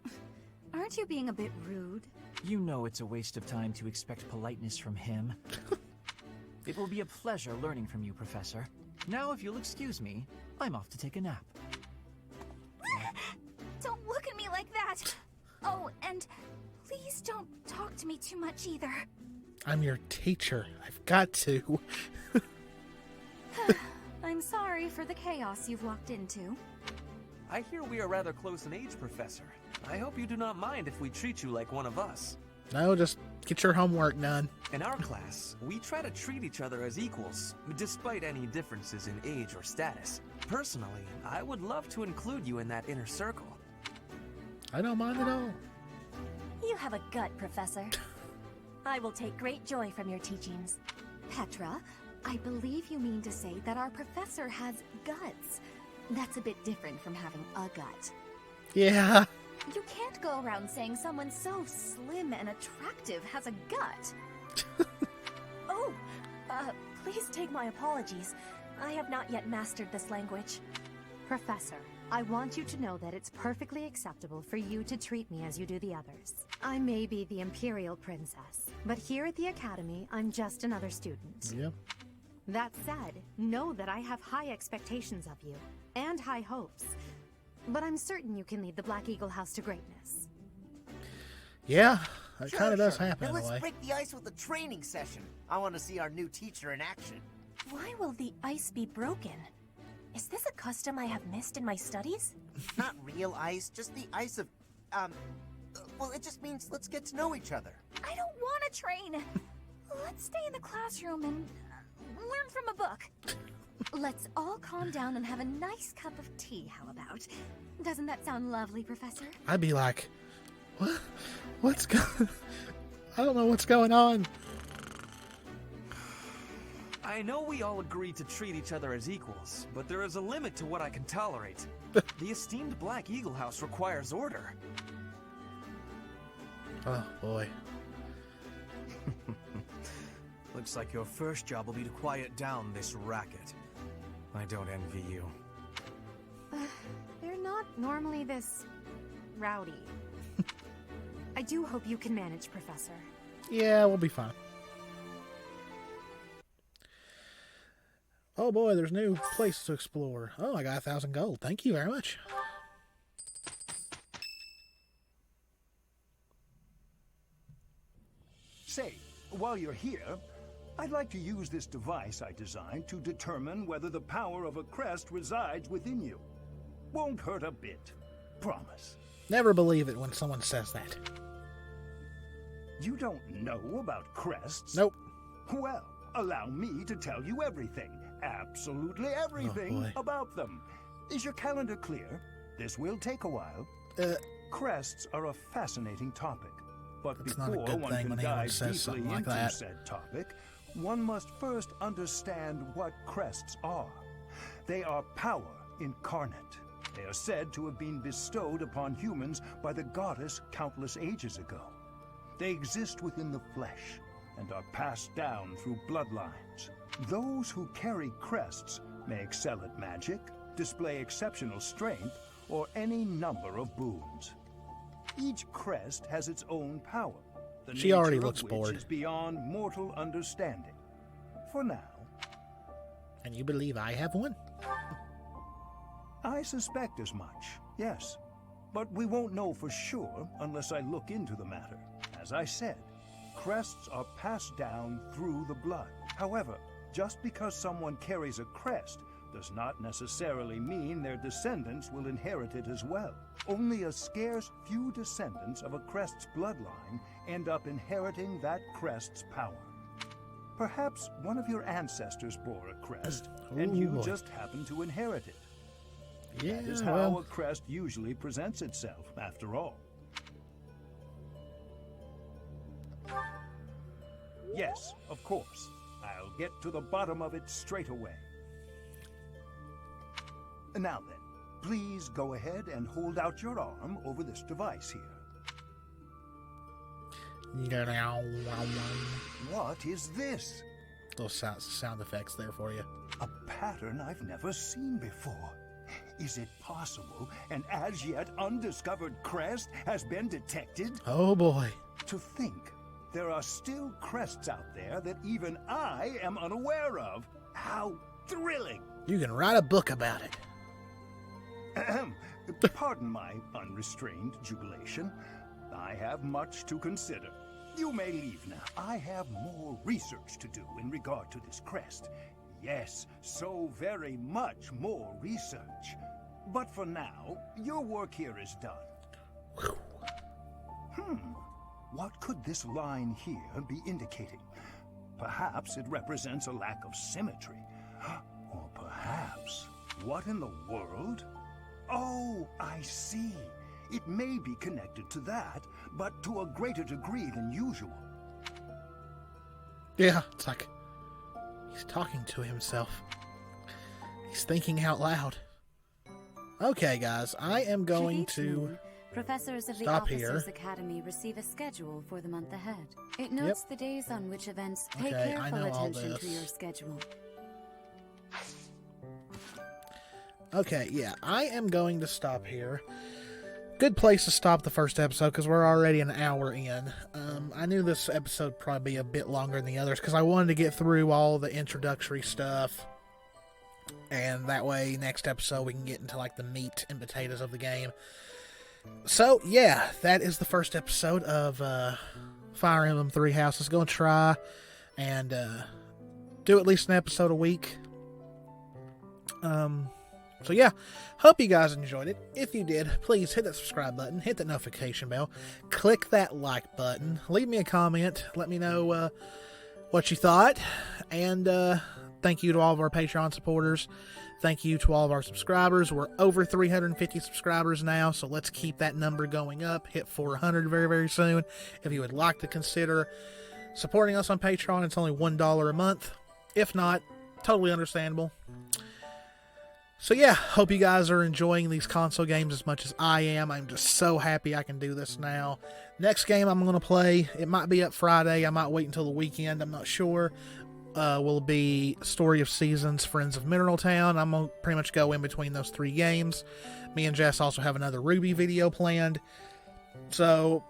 Aren't you being a bit rude? You know it's a waste of time to expect politeness from him. It will be a pleasure learning from you, Professor. Now, if you'll excuse me, I'm off to take a nap. Don't look at me like that! Oh, and please don't talk to me too much either. I'm your teacher. I've got to. I'm sorry for the chaos you've walked into. I hear we are rather close in age, Professor. I hope you do not mind if we treat you like one of us. No, just get your homework done. In our class, we try to treat each other as equals, despite any differences in age or status. Personally, I would love to include you in that inner circle. I don't mind at all. You have a gut, Professor. I will take great joy from your teachings. Petra, I believe you mean to say that our professor has guts. That's a bit different from having a gut. Yeah. You can't go around saying someone so slim and attractive has a gut. Oh, please take my apologies. I have not yet mastered this language. Professor, I want you to know that it's perfectly acceptable for you to treat me as you do the others. I may be the Imperial Princess, but here at the Academy, I'm just another student. Yep. That said, know that I have high expectations of you, and high hopes. But I'm certain you can lead the Black Eagle House to greatness. Yeah, that kind of does happen Now in a let's way. break the ice with a training session. I want to see our new teacher in action. Why will the ice be broken? Is this a custom I have missed in my studies? Not real ice, just the ice of, well, it just means let's get to know each other. I don't want to train. Let's stay in the classroom and learn from a book. Let's all calm down and have a nice cup of tea, how about? Doesn't that sound lovely, Professor? I'd be like, what? What's going? I don't know what's going on. I know we all agree to treat each other as equals, but there is a limit to what I can tolerate. The esteemed Black Eagle House requires order. Oh, boy. Looks like your first job will be to quiet down this racket. I don't envy you. They're not normally this rowdy. I do hope you can manage, Professor. Yeah, we'll be fine. Oh boy, there's new places to explore. Oh, I got 1,000 gold. Thank you very much. Say, while you're here, I'd like to use this device I designed to determine whether the power of a crest resides within you. Won't hurt a bit. Promise. Never believe it when someone says that. You don't know about crests? Nope. Well, allow me to tell you everything. Absolutely everything about them. Is your calendar clear? This will take a while. Crests are a fascinating topic. But That's not a before good one thing can when anyone dive says deeply something like into that. said topic, one must first understand what crests are. They are power incarnate. They are said to have been bestowed upon humans by the goddess countless ages ago. They exist within the flesh and are passed down through bloodlines. Those who carry crests may excel at magic, display exceptional strength, or any number of boons. Each crest has its own power. The She already nature of looks which bored. is beyond mortal understanding. For now. And you believe I have one? I suspect as much, yes. But we won't know for sure unless I look into the matter. As I said, crests are passed down through the blood. However, just because someone carries a crest does not necessarily mean their descendants will inherit it as well. Only a scarce few descendants of a crest's bloodline end up inheriting that crest's power. Perhaps one of your ancestors bore a crest, and you Ooh. just happen to inherit it. Yeah, That is how well. a crest usually presents itself, after all. Yes, of course. I'll get to the bottom of it straight away. Now then, please go ahead and hold out your arm over this device here. What is this? Little sound effects there for you. A pattern I've never seen before. Is it possible an as yet undiscovered crest has been detected? Oh boy. To think there are still crests out there that even I am unaware of. How thrilling! You can write a book about it. Ahem. Pardon my unrestrained jubilation. I have much to consider. You may leave now. I have more research to do in regard to this crest. Yes, so very much more research. But for now, your work here is done. What could this line here be indicating? Perhaps it represents a lack of symmetry. Or perhaps, what in the world? Oh, I see. It may be connected to that, but to a greater degree than usual. Yeah, it's like he's talking to himself. He's thinking out loud. Okay, guys, I am going to Professors of the stop Officers here. Academy receive a schedule for the month ahead. It notes the days on which events pay Okay, I careful know all attention to this. your schedule. Okay, yeah, I am going to stop here. Good place to stop the first episode because we're already an hour in. I knew this episode would probably be a bit longer than the others because I wanted to get through all the introductory stuff. And that way, next episode, we can get into like the meat and potatoes of the game. So, yeah, that is the first episode of Fire Emblem Three Houses. Going to try and do at least an episode a week. So yeah, hope you guys enjoyed it. If you did, please hit that subscribe button, hit that notification bell, click that like button, leave me a comment, let me know what you thought, and thank you to all of our Patreon supporters. Thank you to all of our subscribers. We're over 350 subscribers now, so let's keep that number going up. Hit 400 very, very soon. If you would like to consider supporting us on Patreon, it's only $1 a month. If not, totally understandable. So yeah, hope you guys are enjoying these console games as much as I am. I'm just so happy I can do this now. Next game I'm going to play, it might be up Friday. I might wait until the weekend. I'm not sure. Will be Story of Seasons, Friends of Mineral Town. I'm going to pretty much go in between those three games. Me and Jess also have another Ruby video planned. So,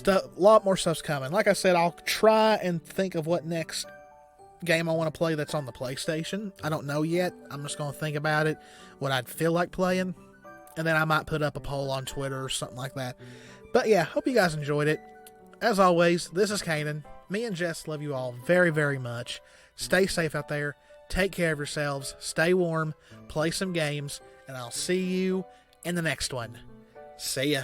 a lot more stuff's coming. Like I said, I'll try and think of what next game I want to play that's on the PlayStation. I don't know yet. I'm just going to think about it, what I'd feel like playing, and then I might put up a poll on Twitter or something like that. But yeah, hope you guys enjoyed it. As always, this is Canaan. Me and Jess love you all very, very much. Stay safe out there. Take care of yourselves. Stay warm. Play some games. And I'll see you in the next one. See ya.